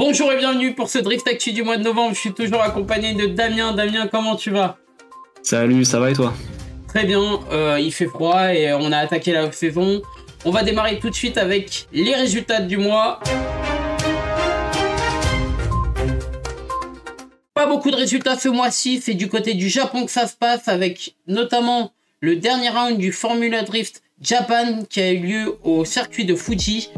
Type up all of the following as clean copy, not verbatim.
Bonjour et bienvenue pour ce Drift Actu du mois de novembre. Je suis toujours accompagné de Damien. Damien, comment tu vas? Salut, ça va et toi? Très bien, il fait froid et on a attaqué la saison. On va démarrer tout de suite avec les résultats du mois. Pas beaucoup de résultats ce mois-ci, c'est du côté du Japon que ça se passe, avec notamment le dernier round du Formula Drift Japan qui a eu lieu au circuit de Fuji.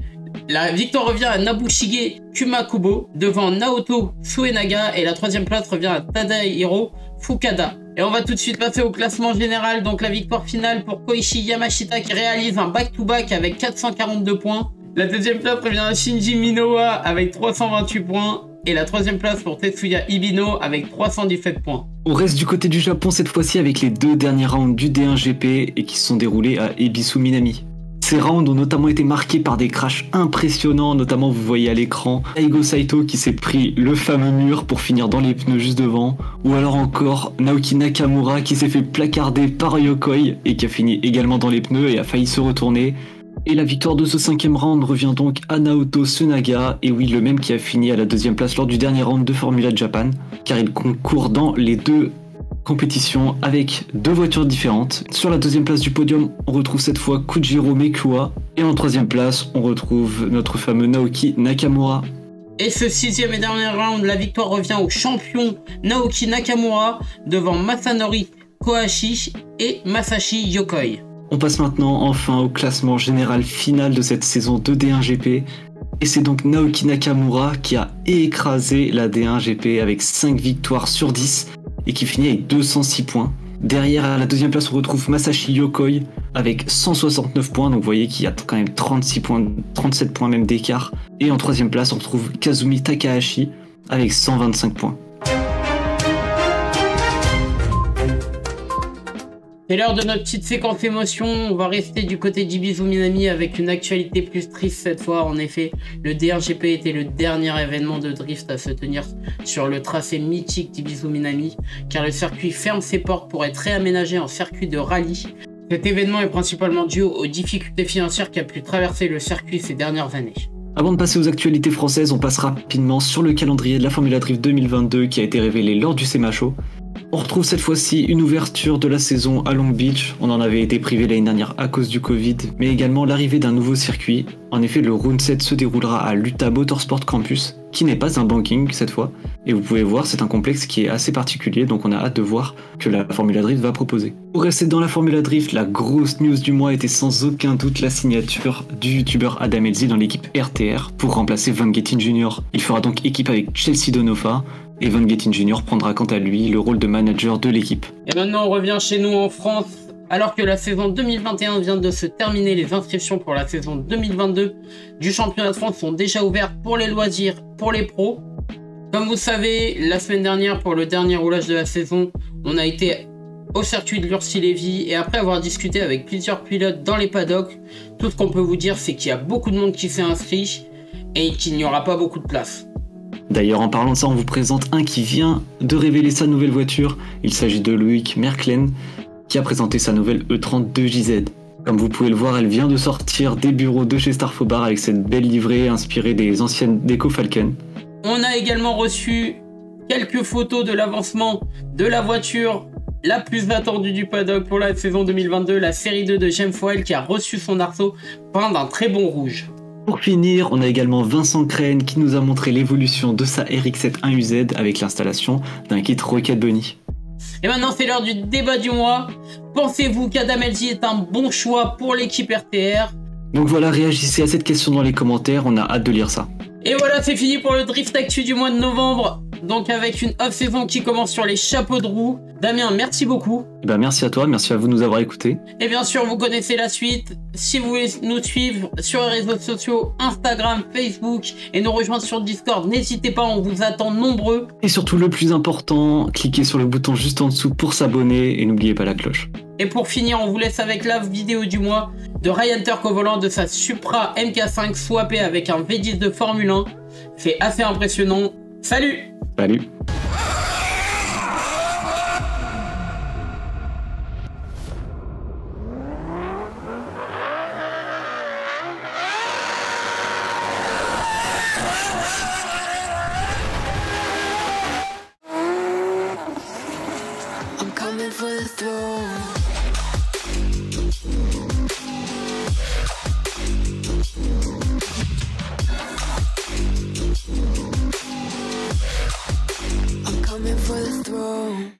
La victoire revient à Nobushige Kumakubo devant Naoto Suenaga et la troisième place revient à Tadahiro Fukada. Et on va tout de suite passer au classement général. Donc la victoire finale pour Koichi Yamashita qui réalise un back-to-back avec 442 points. La deuxième place revient à Shinji Minowa avec 328 points. Et la troisième place pour Tetsuya Ibino avec 317 points. On reste du côté du Japon cette fois-ci avec les deux derniers rounds du D1 GP et qui se sont déroulés à Ebisu Minami. Ces rounds ont notamment été marqués par des crashs impressionnants, notamment vous voyez à l'écran Eigo Saito qui s'est pris le fameux mur pour finir dans les pneus juste devant, ou alors encore Naoki Nakamura qui s'est fait placarder par Yokoi et qui a fini également dans les pneus et a failli se retourner. Et la victoire de ce cinquième round revient donc à Naoto Suenaga, et oui, le même qui a fini à la deuxième place lors du dernier round de Formula Japan, car il concourt dans les deux compétitions avec deux voitures différentes. Sur la deuxième place du podium, on retrouve cette fois Kujiro Mekuwa, et en troisième place, on retrouve notre fameux Naoki Nakamura. Et ce sixième et dernier round, la victoire revient au champion Naoki Nakamura devant Masanori Kohashi et Masashi Yokoi. On passe maintenant enfin au classement général final de cette saison de D1 GP. Et c'est donc Naoki Nakamura qui a écrasé la D1 GP avec 5 victoires sur 10 et qui finit avec 206 points. Derrière, à la deuxième place, on retrouve Masashi Yokoi avec 169 points. Donc vous voyez qu'il y a quand même 36 points, 37 points même d'écart. Et en troisième place, on retrouve Kazumi Takahashi avec 125 points. C'est l'heure de notre petite séquence émotion. On va rester du côté d'Ibizu Minami avec une actualité plus triste cette fois. En effet, le D1GP était le dernier événement de drift à se tenir sur le tracé mythique d'Ibizu Minami, car le circuit ferme ses portes pour être réaménagé en circuit de rallye. Cet événement est principalement dû aux difficultés financières qu'a pu traverser le circuit ces dernières années. Avant de passer aux actualités françaises, on passe rapidement sur le calendrier de la Formula Drift 2022 qui a été révélé lors du SEMA Show. On retrouve cette fois-ci une ouverture de la saison à Long Beach. On en avait été privé l'année dernière à cause du Covid, mais également l'arrivée d'un nouveau circuit. En effet, le Round 7 se déroulera à l'Utah Motorsport Campus, qui n'est pas un banking cette fois. Et vous pouvez voir, c'est un complexe qui est assez particulier, donc on a hâte de voir que la Formula Drift va proposer. Pour rester dans la Formula Drift, la grosse news du mois était sans aucun doute la signature du youtubeur Adam Elzy dans l'équipe RTR pour remplacer Van Gettin Jr. Il fera donc équipe avec Chelsea Donofa, et Van Gettin Jr. prendra quant à lui le rôle de manager de l'équipe. Et maintenant on revient chez nous en France. Alors que la saison 2021 vient de se terminer, les inscriptions pour la saison 2022 du championnat de France sont déjà ouvertes pour les loisirs, pour les pros. Comme vous savez, la semaine dernière, pour le dernier roulage de la saison, on a été au circuit de Lurcy-Lévy, et après avoir discuté avec plusieurs pilotes dans les paddocks, tout ce qu'on peut vous dire, c'est qu'il y a beaucoup de monde qui s'est inscrit et qu'il n'y aura pas beaucoup de place. D'ailleurs, en parlant de ça, on vous présente un qui vient de révéler sa nouvelle voiture. Il s'agit de Loïc Merklen, qui a présenté sa nouvelle E30 2JZ. Comme vous pouvez le voir, elle vient de sortir des bureaux de chez Starfobar avec cette belle livrée inspirée des anciennes Deco Falcon. On a également reçu quelques photos de l'avancement de la voiture la plus attendue du paddock pour la saison 2022, la série 2 de James Foyle, qui a reçu son arceau peint d'un très bon rouge. Pour finir, on a également Vincent Crane qui nous a montré l'évolution de sa RX-7 avec l'installation d'un kit Rocket Bunny. Et maintenant c'est l'heure du débat du mois. Pensez-vous qu'Adam Elzy est un bon choix pour l'équipe RTR? Donc voilà, réagissez à cette question dans les commentaires, on a hâte de lire ça. Et voilà, c'est fini pour le Drift Actu du mois de novembre. Donc avec une off-saison qui commence sur les chapeaux de roue. Damien, merci beaucoup. Merci à toi, merci à vous de nous avoir écoutés. Et bien sûr, vous connaissez la suite. Si vous voulez nous suivre sur les réseaux sociaux, Instagram, Facebook, et nous rejoindre sur Discord, n'hésitez pas, on vous attend nombreux. Et surtout le plus important, cliquez sur le bouton juste en dessous pour s'abonner et n'oubliez pas la cloche. Et pour finir, on vous laisse avec la vidéo du mois de Ryan Turk au volant de sa Supra MK5 swappée avec un V10 de Formule 1. C'est assez impressionnant. Salut! Salut! for the throne.